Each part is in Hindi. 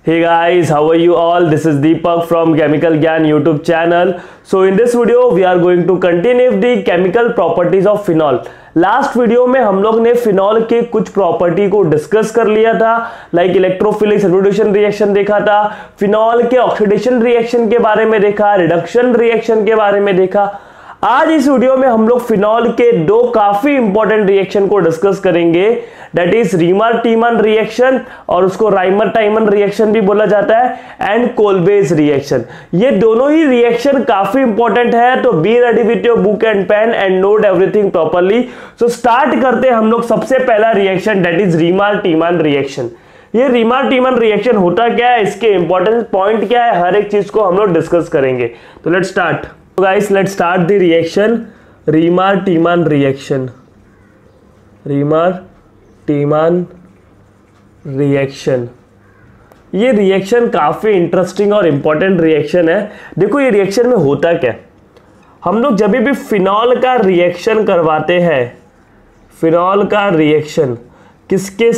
Hey guys, how are you all? This is Deepak from Chemical Gyan YouTube channel. So in this video we are going to continue the chemical properties of phenol. Last video में हम लोग ने फिनॉल के कुछ प्रॉपर्टी को डिस्कस कर लिया था, लाइक इलेक्ट्रोफिलिक सब्स्टिट्यूशन रिएक्शन देखा था, फिनॉल के ऑक्सीडेशन रिएक्शन के बारे में देखा, रिडक्शन रिएक्शन के बारे में देखा। आज इस वीडियो में हम लोग फिनॉल के दो काफी इंपॉर्टेंट रिएक्शन को डिस्कस करेंगे, that is Reimer Tiemann reaction और उसको राइमर टाइमन रिएक्शन भी बोला जाता है, एंड कोलबेज रिएक्शन। ये दोनों ही रिएक्शन काफी इंपॉर्टेंट है, तो be ready with your book and pen and note everything properly. So start करते हैं हम लोग सबसे पहला reaction, that is Reimer Tiemann reaction. ये रीमर टीमन रिएक्शन होता क्या है, इसके इंपॉर्टेंट पॉइंट क्या है, हर एक चीज को हम लोग डिस्कस करेंगे। तो let's start guys, let's start the reaction Riemann-Tiemann reaction। Riemann-Tiemann reaction, ये रिएक्शन काफी इंटरेस्टिंग और इंपॉर्टेंट रिएक्शन है। देखो ये रिएक्शन में होता क्या, हम लोग जब भी फिनॉल का रिएक्शन करवाते हैं, फिनॉल का रिएक्शन किसके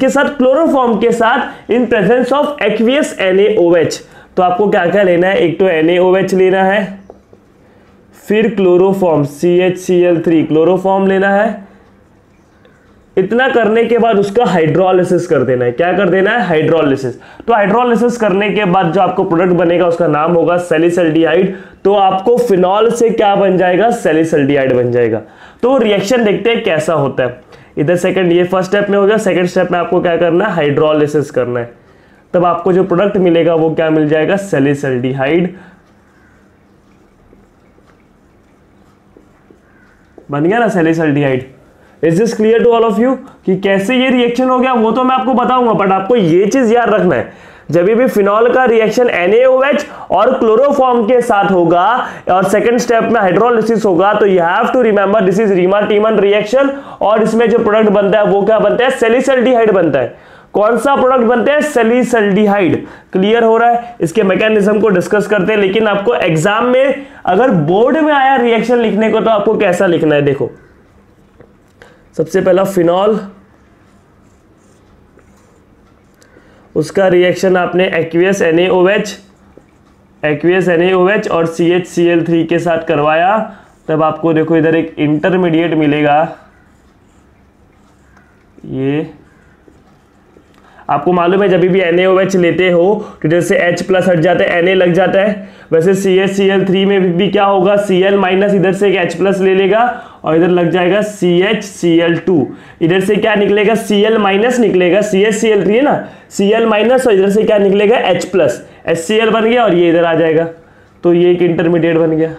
साथ, क्लोरोफॉर्म के साथ, in presence of aqueous NaOH। तो आपको क्या क्या लेना है, एक तो NaOH लेना है, फिर क्लोरोफॉर्म CHCl3 क्लोरोफॉर्म लेना है। इतना करने के बाद उसका हाइड्रोलिसिस कर देना है। क्या कर देना है, हाइड्रोलिसिस। तो हाइड्रोलिसिस करने के बाद जो आपको प्रोडक्ट बनेगा उसका नाम होगा सैलिसल्डिहाइड। तो आपको फिनॉल से क्या बन जाएगा, सैलिसल्डिहाइड बन जाएगा। तो रिएक्शन देखते हैं कैसा होता है। इधर सेकंड, ये फर्स्ट स्टेप में हो गया। सेकंड स्टेप में आपको क्या करना है, हाइड्रोलिसिस करना है। तब आपको जो प्रोडक्ट मिलेगा वो क्या मिल जाएगा, सैलिसल्डिहाइड बन गया ना, salicylaldehyde. Is this clear to all of you कि कैसे ये रिएक्शन हो गया, वो तो मैं आपको बताऊंगा, बट आपको ये चीज याद रखना है, जब भी फिनॉल का रिएक्शन NaOH और क्लोरोफॉर्म के साथ होगा और सेकंड स्टेप में हाइड्रोलिसिस होगा, तो you have to remember this is Reimer Tiemann reaction. और इसमें जो प्रोडक्ट बनता है वो क्या बनता है, सैलिसल्डिहाइड बनता है। कौन सा प्रोडक्ट बनते हैं, सैलिसल्डिहाइड। क्लियर हो रहा है, इसके मैकेनिज्म को डिस्कस करते हैं। लेकिन आपको एग्जाम में अगर बोर्ड में आया रिएक्शन लिखने को, तो आपको कैसा लिखना है, देखो सबसे पहला फिनॉल, उसका रिएक्शन आपने एक्वियस NaOH और CHCl3 के साथ करवाया। तब आपको देखो इधर एक इंटरमीडिएट मिलेगा। ये आपको मालूम है, जब भी NaOH लेते हो तो जैसे H प्लस हट जाता है, Na लग जाता है। वैसे CHCl3 में भी क्या होगा, Cl माइनस इधर से एक H प्लस ले लेगा और इधर लग जाएगा CHCl2। इधर से क्या निकलेगा, Cl माइनस निकलेगा, CHCl3 है ना, Cl माइनस, और इधर से क्या निकलेगा, H प्लस, HCl बन गया और ये इधर आ जाएगा। तो ये एक इंटरमीडिएट बन गया।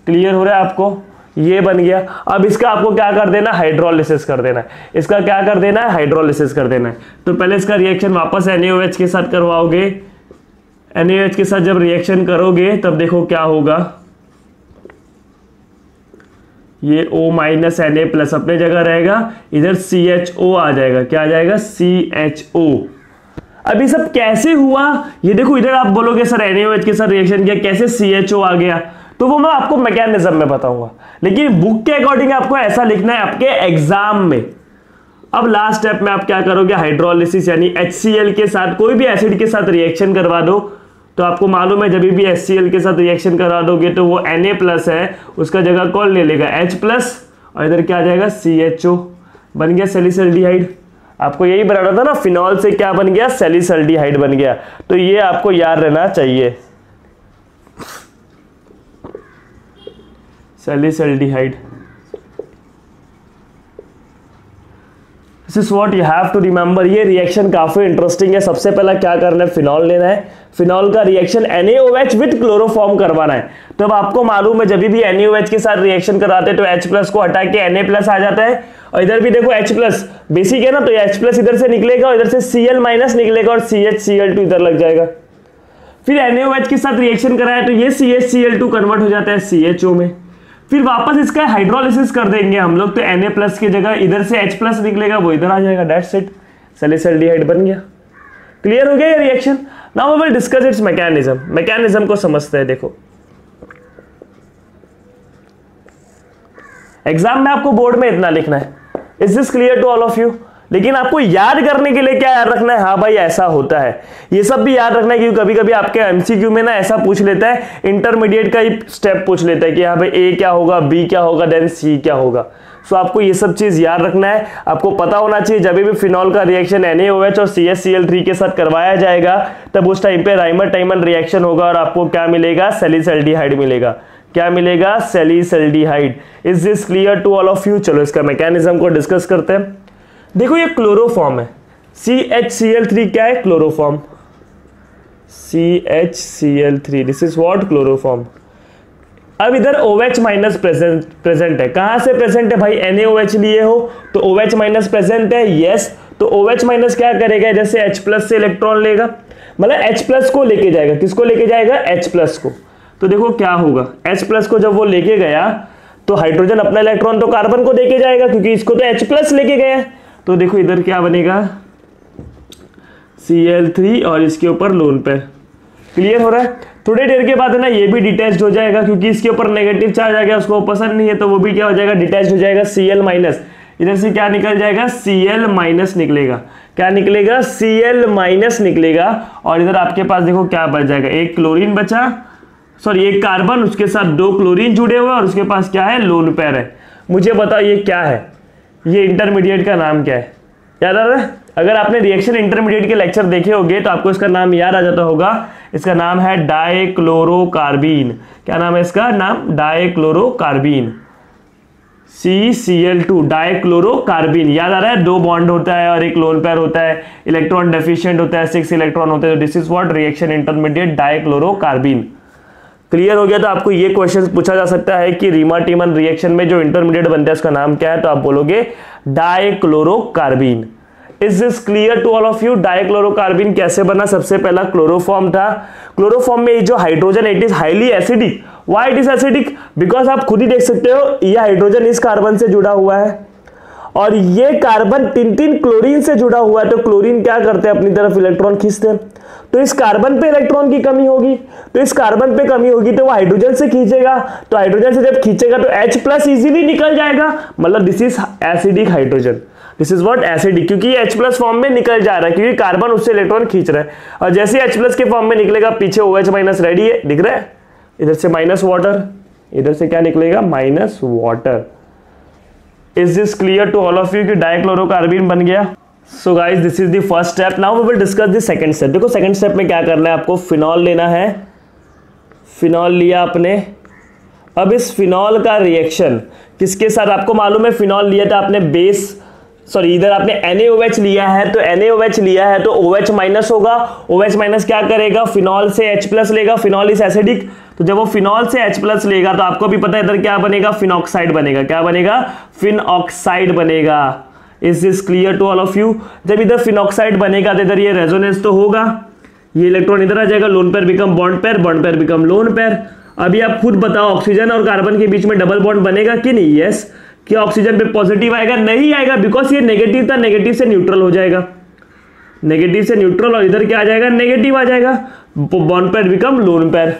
क्लियर हो रहा है आपको, ये बन गया। अब इसका आपको क्या कर देना, हाइड्रोलिसिस कर देना है। इसका क्या कर देना है, हाइड्रोलिसिस कर देना है। तो पहले इसका रिएक्शन वापस NaOH के साथ करवाओगे। NaOH के साथ जब रिएक्शन करोगे तब देखो क्या होगा, ये O माइनस Na प्लस अपने जगह रहेगा, इधर CHO आ जाएगा। क्या आ जाएगा, CHO। अब ये सब कैसे हुआ, ये देखो इधर आप बोलोगे सर NaOH के साथ रिएक्शन किया, कैसे CHO आ गया, तो वो मैं आपको मैकेनिज्म में बताऊंगा। लेकिन बुक के अकॉर्डिंग आपको ऐसा लिखना है आपके एग्जाम में। अब लास्ट स्टेप में आप क्या करोगे, हाइड्रोलिसिस, यानी HCl के साथ कोई भी एसिड के साथ रिएक्शन करवा दो। तो आपको मालूम है जब भी HCl के साथ रिएक्शन करवा दोगे तो वो Na प्लस है, उसका जगह कौन ले लेगा, H प्लस, और इधर क्या आ जाएगा, CHO बन गया, सैलिसल्डिहाइड। आपको यही बनाना था ना, फिनॉल से क्या बन गया, सैलिसल्डिहाइड बन गया। तो ये आपको याद रहना चाहिए, salicylaldehyde. This is what you have to remember. ये रिएक्शन काफी इंटरेस्टिंग है। सबसे पहला क्या करना है, फिनॉल लेना है। फिनॉल का रिएक्शन NaOH विद क्लोरोफॉर्म करवाना है। तो अब आपको मालूम है जब भी NaOH के साथ रिएक्शन कराते हैं तो H प्लस को हटा के Na प्लस आ जाता है, और इधर भी देखो H प्लस बेसिक है ना, तो H प्लस इधर से निकलेगा और इधर से Cl माइनस निकलेगा और CHCl2 इधर लग जाएगा। फिर NaOH के साथ रिएक्शन कराया तो ये CHCl2 कन्वर्ट हो जाता है CHO में। फिर वापस इसका हाइड्रोलिसिस कर देंगे हम लोग, तो Na प्लस की जगह इधर से H प्लस निकलेगा, वो इधर आ जाएगा, दैट्स इट, सैलिसल्डिहाइड बन गया। क्लियर हो गया ये reaction. Now we will discuss its mechanism. Mechanism को समझते हैं। देखो एग्जाम में आपको बोर्ड में इतना लिखना है, is this clear to all of you. लेकिन आपको याद करने के लिए क्या याद रखना है, हाँ भाई ऐसा होता है, ये सब भी याद रखना है, क्योंकि कभी कभी आपके एमसीक्यू में ना ऐसा पूछ लेता है, इंटरमीडिएट का ही स्टेप पूछ लेता है कि हाँ भाई ए क्या होगा, बी क्या होगा, देन सी क्या होगा। सो आपको ये सब चीज याद रखना है। आपको पता होना चाहिए जब भी फिनॉल का रिएक्शन NaOH और CaCl3 के साथ करवाया जाएगा तब उस टाइम पे राइमर टाइमन रिएक्शन होगा और आपको क्या मिलेगा, सैलिसल्डिहाइड मिलेगा। क्या मिलेगा, salicylaldehyde. Is this clear to all of you? चलो इसका मैकेनिज्म को डिस्कस करते हैं। देखो ये क्लोरोफॉर्म है, CHCl3 क्या है, chloroform, CHCl3, this is what, chloroform. अब इधर OH माइनस प्रेजेंट है, कहां से प्रेजेंट है भाई, NaOH लिए हो तो OH माइनस प्रेजेंट है, यस। तो OH माइनस क्या करेगा, जैसे H प्लस से इलेक्ट्रॉन लेगा, मतलब H प्लस को लेके जाएगा, किसको लेके जाएगा, H प्लस को। तो देखो क्या होगा, H प्लस को जब वो लेके गया तो हाइड्रोजन अपना इलेक्ट्रॉन तो कार्बन को देके जाएगा, क्योंकि इसको तो H प्लस लेके गया। तो देखो इधर क्या बनेगा, Cl3 और इसके ऊपर लोन पेयर। क्लियर हो रहा है? थोड़ी देर के बाद है ना ये भी डिटैच्ड हो जाएगा, क्योंकि इसके ऊपर नेगेटिव चार्ज आ गया, उसको पसंद नहीं है, तो वो भी क्या हो जाएगा, डिटैच हो जाएगा, Cl माइनस। इधर से क्या निकल जाएगा, Cl माइनस निकलेगा। क्या निकलेगा, Cl माइनस निकलेगा। और इधर आपके पास देखो क्या बच जाएगा, एक क्लोरीन बचा, सॉरी एक कार्बन, उसके साथ 2 क्लोरीन जुड़े हुए और उसके पास क्या है, लोन पेयर है। मुझे बताओ ये क्या है, ये इंटरमीडिएट का नाम क्या है, याद आ रहा है? अगर आपने रिएक्शन इंटरमीडिएट के लेक्चर देखे होंगे तो आपको इसका नाम याद आ जाता होगा। इसका नाम है डाइक्लोरोकार्बीन। क्या नाम है इसका नाम, डाइक्लोरोकार्बीन, CCl2, डाइक्लोरोकार्बीन। याद आ रहा है, 2 बॉन्ड होता है और एक लोन पेयर होता है, इलेक्ट्रॉन डेफिशिएंट होता है, 6 इलेक्ट्रॉन होते हैं। This is what, reaction intermediate डाइक्लोरोकार्बीन। Clear हो गया? तो आपको ये क्वेश्चन पूछा जा सकता है कि रीमा टीमन रिएक्शन में जो इंटरमीडिएट बनता है उसका नाम क्या है, तो आप बोलोगे dichlorocarbene. Is this clear to all of you? Dichlorocarbene कैसे बना, सबसे पहला क्लोरोफॉर्म था। क्लोरोफॉर्म में जो hydrogen it is highly acidic. Why it is acidic? Because आप खुद ही देख सकते हो ये हाइड्रोजन इस कार्बन से जुड़ा हुआ है और ये कार्बन 3 क्लोरीन से जुड़ा हुआ है। तो क्लोरीन क्या करते हैं, अपनी तरफ इलेक्ट्रॉन खींचते हैं। तो इस कार्बन पे इलेक्ट्रॉन की कमी होगी, तो इस कार्बन पे कमी होगी तो वो हाइड्रोजन से खींचेगा, तो हाइड्रोजन से जब खींचेगा तो H प्लस इजीली निकल जाएगा, मतलब this is acidic hydrogen. This is what, acidic, क्योंकि ये H प्लस फॉर्म में निकल जा रहा है, क्योंकि कार्बन उससे इलेक्ट्रॉन खींच रहा है। और जैसे H प्लस के फॉर्म में निकलेगा पीछे OH माइनस रेडी है, दिख रहा है, इधर से माइनस वाटर, इधर से क्या निकलेगा, minus water. Is this clear to all of you कि डाइक्लोरोकार्बीन बन गया? So guys this is the first step. Now we will discuss the second step. देखो सेकंड स्टेप में क्या करना है, आपको फिनॉल लेना है। फिनॉल लिया आपने, अब इस फिनॉल का रिएक्शन किसके साथ, आपको मालूम है फिनॉल लिया था आपने बेस, सॉरी इधर आपने NaOH लिया है, तो NaOH लिया है तो OH माइनस होगा। OH माइनस क्या करेगा, फिनॉल से H प्लस लेगा, फिनॉल इज एसिडिक, तो जब वो फिनॉल से H प्लस लेगा तो आपको भी पता है इधर क्या बनेगा, फिनॉक्साइड बनेगा। क्या बनेगा, फिनॉक्साइड बनेगा। Is this clear to all of you? जब इधर फिनॉक्साइड बनेगा तो इधर ये रेजोनेंस तो होगा, ये इलेक्ट्रॉन इधर आ जाएगा, lone pair become bond pair, bond pair become lone pair. अभी आप खुद बताओ ऑक्सीजन और कार्बन के बीच में डबल बॉन्ड बनेगा कि नहीं? यस। क्या ऑक्सीजन पे पॉजिटिव आएगा? नहीं आएगा, बिकॉज ये नेगेटिव था, नेगेटिव से न्यूट्रल हो जाएगा, नेगेटिव से न्यूट्रल, और इधर क्या आ जाएगा, नेगेटिव आ जाएगा, bond pair become lone pair.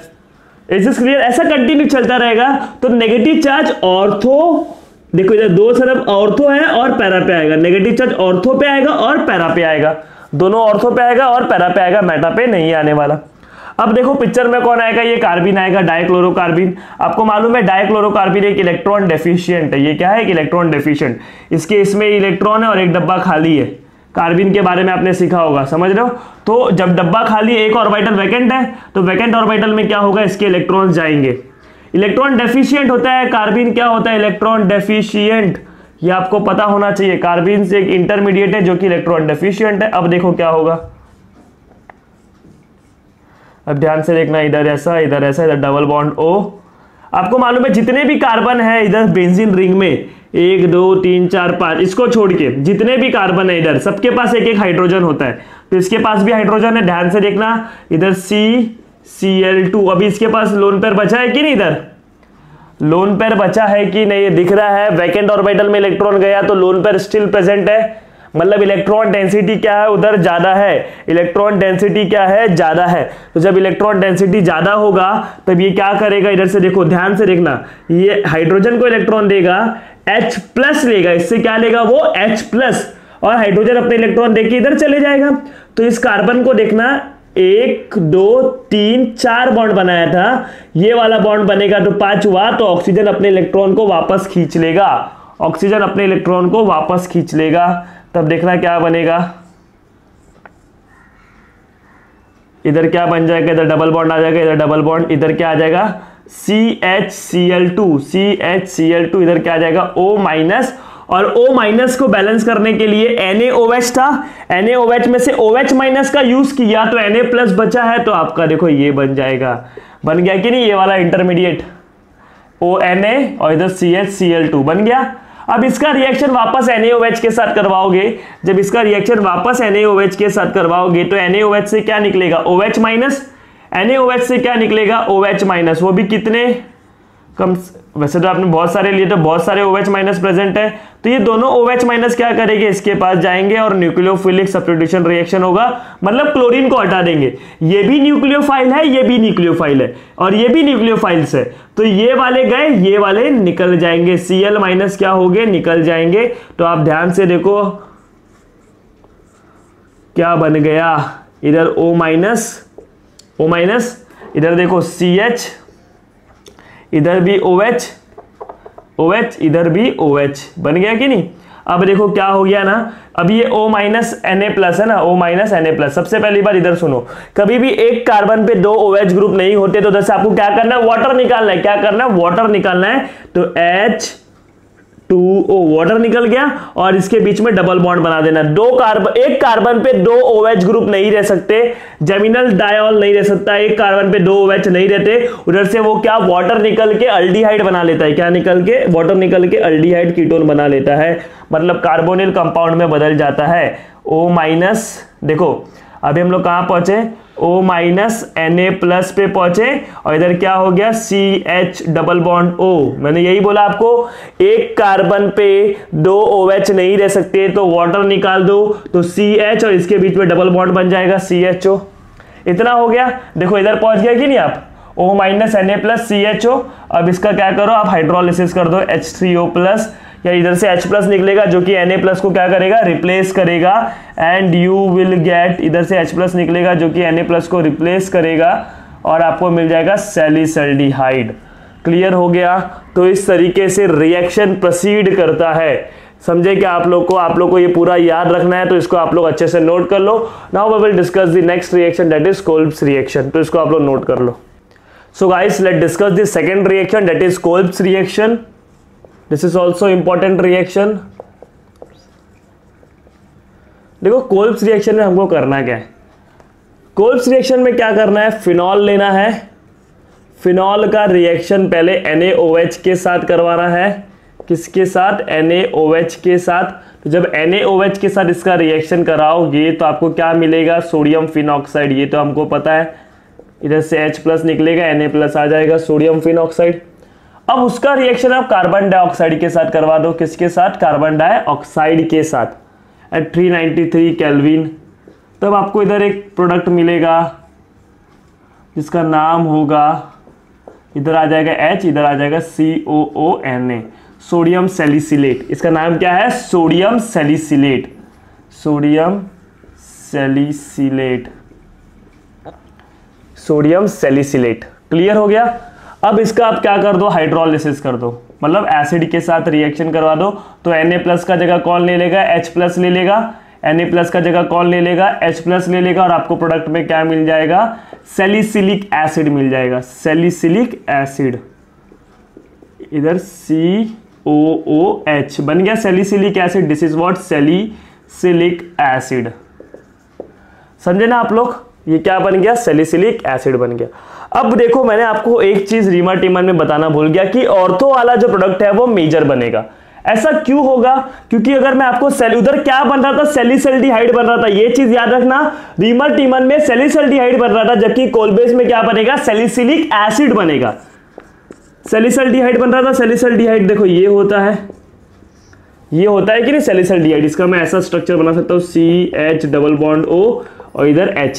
Is this clear? ऐसा कंटिन्यू चलता रहेगा। तो नेगेटिव चार्ज ऑर्थो, देखो इधर 2 तरफ ऑर्थो है और पैरा पे आएगा, नेगेटिव चार्ज ऑर्थो पे आएगा और पैरा पे आएगा, दोनों ऑर्थो पे आएगा और पैरा पे आएगा, मेटा पे नहीं आने वाला। अब देखो पिक्चर में कौन आएगा, ये कार्बिन आएगा, डाइक्लोरोकार्बिन। आपको मालूम है डाइक्लोरोकार्बिन एक इलेक्ट्रॉन डेफिशिएंट है। ये क्या है, एक इलेक्ट्रॉन डेफिशिएंट। इसके इसमें इलेक्ट्रॉन है और एक डब्बा खाली है। कार्बिन के बारे में आपने सीखा होगा, समझ रहे हो? तो जब डब्बा खाली, एक ऑर्बिटल वैकेंट है, तो वैकेंट ऑर्बिटल में क्या होगा, इसके इलेक्ट्रॉन्स जाएंगे। इलेक्ट्रॉन डेफिशिएंट होता है कार्बिन, क्या होता है, इलेक्ट्रॉन डेफिशिएंट। ये आपको पता होना चाहिए। कार्बिन से एक इंटरमीडिएट है जो कि इलेक्ट्रॉन डेफिशिएंट है। अब देखो क्या होगा, अब ध्यान से देखना, इधर ऐसा, इधर ऐसा, इधर डबल बॉन्ड O। आपको मालूम है जितने भी कार्बन है इधर बेंजीन रिंग में, 1 2 3 4 5, इसको छोड़ के जितने भी कार्बन है इधर सबके पास एक एक हाइड्रोजन होता है। तो इसके पास भी हाइड्रोजन है, ध्यान से देखना, इधर CCl2। अभी इसके पास लोन पेयर बचा है कि नहीं, इधर लोन पेयर बचा है कि नहीं, ये दिख रहा है। वैकेंट ऑर्बिटल में इलेक्ट्रॉन गया तो लोन पेयर स्टिल प्रेजेंट है, मतलब इलेक्ट्रॉन डेंसिटी क्या है, उधर ज्यादा है। इलेक्ट्रॉन डेंसिटी क्या है, ज्यादा है। तो जब इलेक्ट्रॉन डेंसिटी ज्यादा होगा तब ये क्या करेगा, इधर से देखो, ध्यान से देखना, ये हाइड्रोजन को इलेक्ट्रॉन देगा, H प्लस लेगा, इससे क्या लेगा वो H प्लस, और हाइड्रोजन अपने इलेक्ट्रॉन देके इधर चले जाएगा। तो इस कार्बन को देखना 1 2 3 4 बॉन्ड बनाया था, ये वाला बॉन्ड बनेगा तो 5 हुआ, तो ऑक्सीजन अपने इलेक्ट्रॉन को वापस खींच लेगा, ऑक्सीजन अपने इलेक्ट्रॉन को वापस खींच लेगा। तब देखना क्या बनेगा, इधर क्या बन जाएगा, इधर डबल बॉन्ड आ जाएगा, इधर डबल बॉन्ड, इधर क्या आ जाएगा CHCl2, CHCl2, इधर क्या आ जाएगा O-, और O- को बैलेंस करने के लिए NaOH था, NaOH में से OH- का यूज किया तो Na+ बचा है, तो आपका देखो ये बन जाएगा, बन गया कि नहीं, ये वाला इंटरमीडिएट ONa और इधर CHCl2 बन गया। अब इसका रिएक्शन वापस NaOH के साथ करवाओगे, जब इसका रिएक्शन वापस NaOH के साथ करवाओगे तो NaOH से क्या निकलेगा OH-, NaOH से क्या निकलेगा OH-, वो भी कितने कम, वैसे तो आपने बहुत सारे लिए तो बहुत सारे OH- प्रेजेंट है, तो ये दोनों OH- क्या करेंगे, इसके पास जाएंगे और न्यूक्लियोफिलिक सब्स्टिट्यूशन रिएक्शन होगा, मतलब क्लोरीन को हटा देंगे। ये भी न्यूक्लियोफाइल है, ये भी न्यूक्लियोफाइल है और ये भी न्यूक्लियोफाइल्स है, तो ये वाले गए, ये वाले निकल जाएंगे, Cl- क्या हो गए, निकल जाएंगे। तो आप ध्यान से देखो क्या बन गया, इधर O-, इधर देखो CH, इधर भी OH, इधर भी OH, बन गया कि नहीं। अब देखो क्या हो गया ना, अब ये O- Na+ है ना, O- Na+। सबसे पहली बार इधर सुनो, कभी भी एक कार्बन पे 2 OH ग्रुप नहीं होते तो जैसे आपको क्या करना है, वाटर निकालना है, क्या करना है, वाटर निकालना है, तो H2O वाटर निकल गया और इसके बीच में डबल बॉन्ड बना देना। एक कार्बन पे 2 OH ग्रुप नहीं रह सकते, जेमिनल डायॉल नहीं रह सकता, एक कार्बन पे 2 OH नहीं रहते, उधर से वो क्या वाटर निकल के अल्डिहाइड बना लेता है, क्या निकल के, वाटर निकल के अल्डिहाइड कीटोन बना लेता है, मतलब कार्बोनिल कंपाउंड में बदल जाता है। O-, देखो अभी हम लोग कहां पहुंचे, O- Na+ पे पहुंचे और इधर क्या हो गया CH डबल बॉन्ड O। मैंने यही बोला आपको, एक कार्बन पे 2 OH नहीं रह सकते तो वाटर निकाल दो तो CH और इसके बीच में डबल बॉन्ड बन जाएगा CHO। इतना हो गया, देखो इधर पहुंच गया कि नहीं आप, O- Na+ CHO। अब इसका क्या करो, आप हाइड्रोलिसिस कर दो, H3O+, या इधर से H+ निकलेगा जो कि Na+ को क्या करेगा, रिप्लेस करेगा, एंड यू विल गेट, इधर से H+ निकलेगा जो कि Na+ को रिप्लेस करेगा और आपको मिल जाएगा सैलिसल्डिहाइड। क्लियर हो गया। तो इस तरीके से रिएक्शन प्रोसीड करता है, समझे क्या आप लोग को ये पूरा याद रखना है, तो इसको आप लोग अच्छे से नोट कर लो। Now we will discuss the next reaction, that is Kolbe's reaction, तो इसको आप लोग नोट कर लो। So guys let discuss the second reaction, that is Kolbe's reaction. This is also important reaction. देखो कोल्ब्स रिएक्शन में हमको करना क्या है, कोल्ब्स रिएक्शन में क्या करना है, फिनॉल लेना है, फिनॉल का रिएक्शन पहले NaOH के साथ करवाना है, किसके साथ, NaOH के साथ। तो जब NaOH के साथ इसका रिएक्शन कराओगे तो आपको क्या मिलेगा, सोडियम फिनॉक्साइड, ये तो हमको पता है, इधर से H+ निकलेगा, Na+ आ जाएगा, सोडियम फिनॉक्साइड। अब उसका रिएक्शन आप कार्बन डाइऑक्साइड के साथ करवा दो, किसके साथ, कार्बन डाइऑक्साइड के साथ एट 393 केल्विन। तब आपको इधर एक प्रोडक्ट मिलेगा जिसका नाम होगा, इधर आ जाएगा H, इधर आ जाएगा COONA, सोडियम सैलिसिलेट। इसका नाम क्या है, sodium salicylate, sodium salicylate, sodium salicylate. Clear हो गया। अब इसका आप क्या कर दो, हाइड्रोलिसिस कर दो, मतलब एसिड के साथ रिएक्शन करवा दो। तो Na+ का जगह कौन ले लेगा, H+ ले लेगा, Na+ का जगह कौन ले लेगा, H+ ले लेगा, और आपको प्रोडक्ट में क्या मिल जाएगा, सैलिसिलिक एसिड मिल जाएगा, सैलिसिलिक एसिड, इधर COOH बन गया salicylic acid. This is what, salicylic acid. समझे ना आप लोग, ये क्या बन गया, सैलिसिलिक एसिड बन गया। अब देखो मैंने आपको एक चीज रीमा टीमन में बताना भूल गया कि ऑर्थो वाला जो प्रोडक्ट है वो मेजर बनेगा। ऐसा क्यों होगा, क्योंकि अगर मैं आपको उधर क्या बन रहा था, सैलिसल्डिहाइड बन रहा था, ये चीज याद रखना, रीमा टीमन में सैलिसल्डिहाइड बन रहा था, जबकि कोलबेस में क्या बनेगा, सैलिसिलिक एसिड बनेगा। सैलिसल्डिहाइड बन रहा था, सैलिसल्डिहाइड देखो ये होता है, ये होता है कि नहीं सैलिसल्डिहाइड। इसका मैं ऐसा स्ट्रक्चर बना सकता हूं, CH डबल बॉन्ड O और इधर H।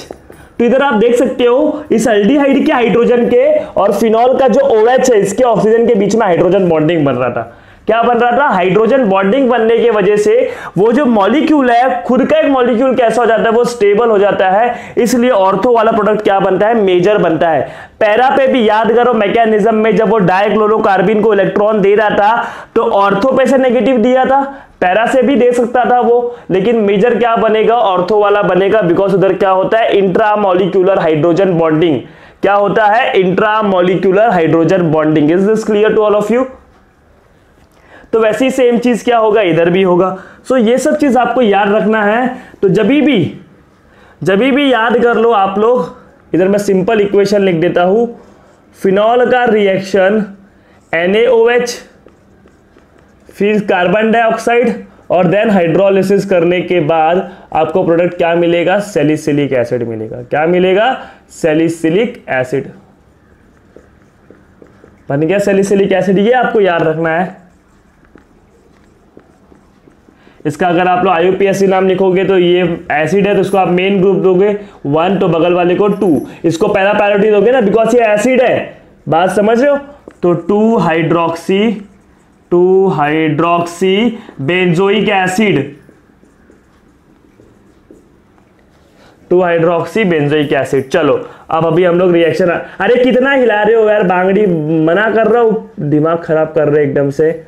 तो इधर आप देख सकते हो इस अल्डिहाइड के हाइड्रोजन के और फिनॉल का जो OH है इसके ऑक्सीजन के बीच में हाइड्रोजन बॉन्डिंग बन रहा था। क्या बन रहा था, हाइड्रोजन बॉन्डिंग बनने की वजह से वो जो मॉलिक्यूल है, खुद का एक मॉलिक्यूल कैसा हो जाता है, वो स्टेबल हो जाता है, इसलिए ऑर्थो वाला प्रोडक्ट क्या बनता है, मेजर बनता है। पैरा पे भी याद करो मैकेनिज्म में, जब वो डाइक्लोरोकार्बन को इलेक्ट्रॉन दे रहा था तो ऑर्थो पे से नेगेटिव दिया था, पैरा से भी दे सकता था वो, लेकिन मेजर क्या बनेगा, ऑर्थो वाला बनेगा, बिकॉज उधर क्या होता है, इंट्रामॉलिक्यूलर हाइड्रोजन बॉन्डिंग। क्या होता है, intramolecular hydrogen bonding. Is this clear to all of you? तो वैसी सेम चीज क्या होगा, इधर भी होगा। सो ये सब चीज आपको याद रखना है। तो जब भी याद कर लो आप लोग, इधर मैं सिंपल इक्वेशन लिख देता हूं, फिनॉल का रिएक्शन NaOH, फिर कार्बन डाइऑक्साइड और देन हाइड्रोलिसिस करने के बाद आपको प्रोडक्ट क्या मिलेगा, सैलिसिलिक एसिड मिलेगा। क्या मिलेगा, सैलिसिलिक एसिड बन गया, सैलिसिलिक एसिड। ये आपको याद रखना है। इसका अगर आप लोग IUPAC नाम लिखोगे तो ये एसिड है तो इसको आप मेन ग्रुप दोगे 1, तो बगल वाले को 2, इसको पहला प्रायोरिटी दोगे ना, बिकॉज ये एसिड है। बात समझ रहे हो? तो 2 hydroxy benzoic acid, 2 hydroxy benzoic acid. चलो अब अभी हम लोग रिएक्शन, अरे कितना हिला रहे हो यार बांगड़ी, मना कर रहा हूं, दिमाग खराब कर रहे एकदम से,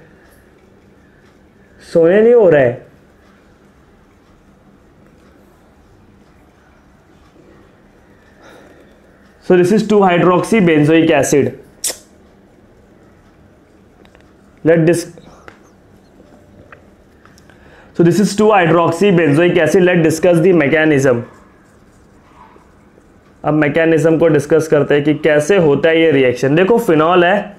सोने नहीं हो रहा है। So this is 2 hydroxy benzoic acid. So this is 2 hydroxy benzoic acid. Let's discuss the mechanism. अब मैकेनिज्म को डिस्कस करते हैं कि कैसे होता है ये रिएक्शन। देखो फिनॉल है,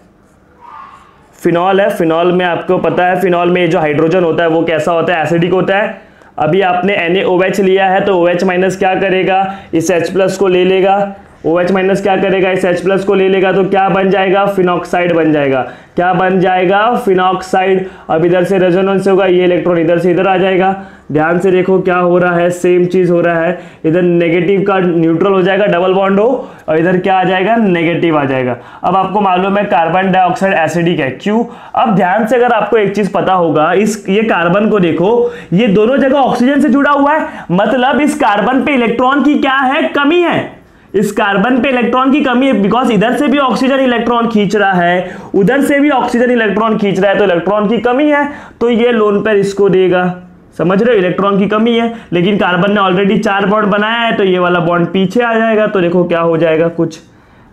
फिनॉल में आपको पता है, फिनॉल में जो हाइड्रोजन होता है वो कैसा होता है, एसिडिक होता है। अभी आपने NaOH लिया है तो OH माइनस क्या करेगा, इस H प्लस को ले लेगा, OH माइनस क्या करेगा, इस H प्लस को ले लेगा, तो क्या बन जाएगा, फिनॉक्साइड बन जाएगा। क्या बन जाएगा, फिनॉक्साइड। अब इधर से रेजोनेंस होगा, ये इलेक्ट्रॉन इधर से इधर आ जाएगा। ध्यान से देखो क्या हो रहा है, सेम चीज हो रहा है। इधर नेगेटिव का न्यूट्रल हो जाएगा, डबल बॉन्ड हो, और इधर क्या आ जाएगा, नेगेटिव आ जाएगा। अब आपको मालूम है कार्बन डाइऑक्साइड एसिडिक है, क्यों? अब ध्यान से अगर आपको एक चीज पता होगा, ये कार्बन को देखो, ये दोनों जगह ऑक्सीजन से जुड़ा हुआ है, मतलब इस कार्बन पे इलेक्ट्रॉन की क्या है, कमी है। इस कार्बन पे इलेक्ट्रॉन की कमी है, बिकॉज इधर से भी ऑक्सीजन इलेक्ट्रॉन खींच रहा है, उधर से भी ऑक्सीजन इलेक्ट्रॉन खींच रहा है, तो इलेक्ट्रॉन की कमी है, तो ये लोन पेयर इसको देगा। समझ रहे हो, इलेक्ट्रॉन की कमी है, लेकिन कार्बन ने ऑलरेडी 4 बॉन्ड बनाया है, तो ये वाला बॉन्ड पीछे आ जाएगा। तो देखो क्या हो जाएगा, कुछ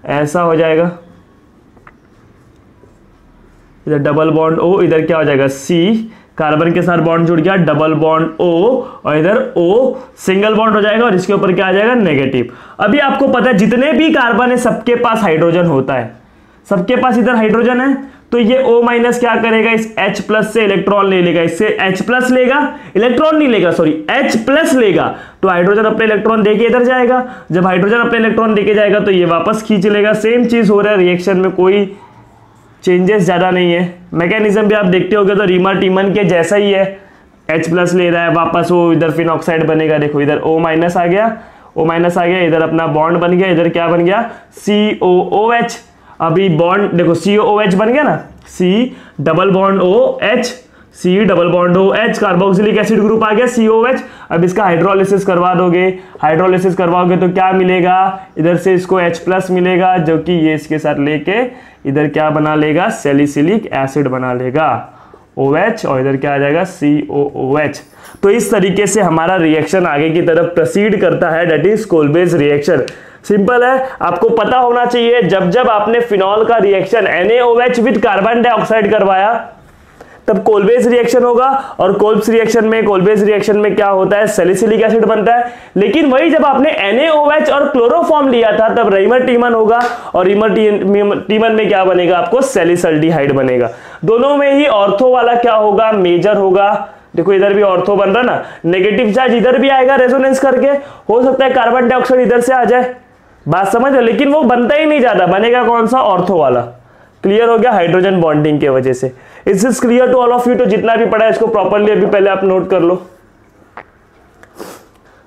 ऐसा हो जाएगा। इधर डबल बॉन्ड O, इधर क्या हो जाएगा, C, कार्बन के साथ बॉन्ड जुड़ गया, डबल बॉन्ड O, और इधर O सिंगल बॉन्ड हो जाएगा, और इसके ऊपर क्या आ जाएगा, नेगेटिव। अभी आपको पता है जितने भी कार्बन है सबके पास हाइड्रोजन होता है, सबके पास इधर हाइड्रोजन है, तो ये O माइनस क्या करेगा, इस H प्लस से इलेक्ट्रॉन ले लेगा, इससे H प्लस लेगा, इलेक्ट्रॉन नहीं लेगा, सॉरी H प्लस लेगा, तो हाइड्रोजन अपने इलेक्ट्रॉन देके इधर जाएगा। जब हाइड्रोजन अपने इलेक्ट्रॉन देके जाएगा तो ये वापस खींच लेगा। सेम चीज हो रहा है रिएक्शन में, कोई चेंजेस ज्यादा नहीं है। मैकेनिज्म भी आप देखते होगे तो रीमर टीमन के जैसा ही है, H प्लस ले रहा है, वापस वो इधर फिनॉक्साइड बनेगा। देखो इधर O माइनस आ गया, इधर अपना बॉन्ड बन गया, इधर क्या बन गया, COOH। अभी बॉन्ड देखो COOH बन गया ना, C double bond OH, C double bond OH, carboxylic acid group आ गया COOH। अब इसका हाइड्रोलिसिस करवा दोगे, हाइड्रोलिसिस करवाओगे तो क्या मिलेगा, इधर से इसको H प्लस मिलेगा, जो कि ये इसके साथ लेके इधर क्या बना लेगा, सैलिसिलिक एसिड बना लेगा OH, और इधर क्या आ जाएगा, COOH। तो इस तरीके से हमारा रिएक्शन आगे की तरफ प्रोसीड करता है, दैट इज कोलबेज रिएक्शन। सिंपल है, आपको पता होना चाहिए, जब जब आपने फिनॉल का reaction NaOH with carbon dioxide करवाया तब कोलबेज रिएक्शन होगा, और कोलबेज रिएक्शन में क्या होता है, सैलिसिलिक एसिड बनता है। लेकिन वही जब आपने NaOH और क्लोरोफॉर्म लिया था तब रीमर टीमन होगा, और रीमर टीमन में क्या बनेगा, आपको सैलिसल्डिहाइड बनेगा। दोनों में ही ऑर्थो वाला क्या होगा, मेजर होगा। देखो इधर भी ऑर्थो बन रहा ना, नेगेटिव चार्ज इधर भी आएगा रेजोनेंस करके, हो सकता है कार्बन डाइऑक्साइड इधर से आ जाए, बात समझ रहे, लेकिन वो बनता ही नहीं ज्यादा, बनेगा कौन सा, ऑर्थो वाला। क्लियर हो गया, हाइड्रोजन बॉन्डिंग की वजह से। Is this clear to all of you? तो जितना भी पढ़ा है इसको प्रॉपरली अभी पहले आप नोट कर लो।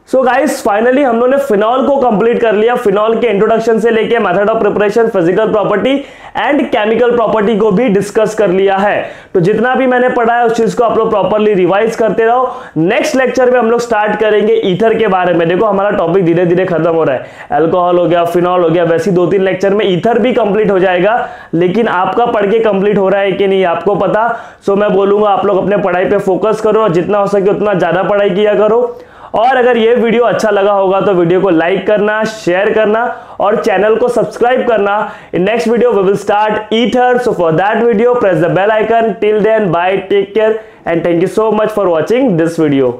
सो गाइस फाइनली हम लोगों ने फिनॉल को कंप्लीट कर लिया। फिनॉल के इंट्रोडक्शन से लेके method of preparation, physical property and chemical property को भी डिस्कस कर लिया है। तो जितना भी मैंने पढ़ा है उस चीज को आप लोग प्रॉपर्ली रिवाइज करते रहो। नेक्स्ट लेक्चर में हम लोग स्टार्ट करेंगे ईथर के बारे में। देखो हमारा टॉपिक धीरे धीरे खत्म हो रहा है, अल्कोहल हो गया, फिनॉल हो गया, वैसे 2-3 लेक्चर में ईथर भी कंप्लीट हो जाएगा। लेकिन आपका पढ़ के कंप्लीट हो रहा है कि नहीं आपको पता। सो मैं बोलूंगा आप लोग अपने पढ़ाई पे फोकस करो और जितना हो सके उतना ज्यादा पढ़ाई किया करो। और अगर ये वीडियो अच्छा लगा होगा तो वीडियो को लाइक करना, शेयर करना और चैनल को सब्सक्राइब करना। In next video we will start ether, so for that video press the bell icon. Till then bye, take care and thank you so much for watching this video.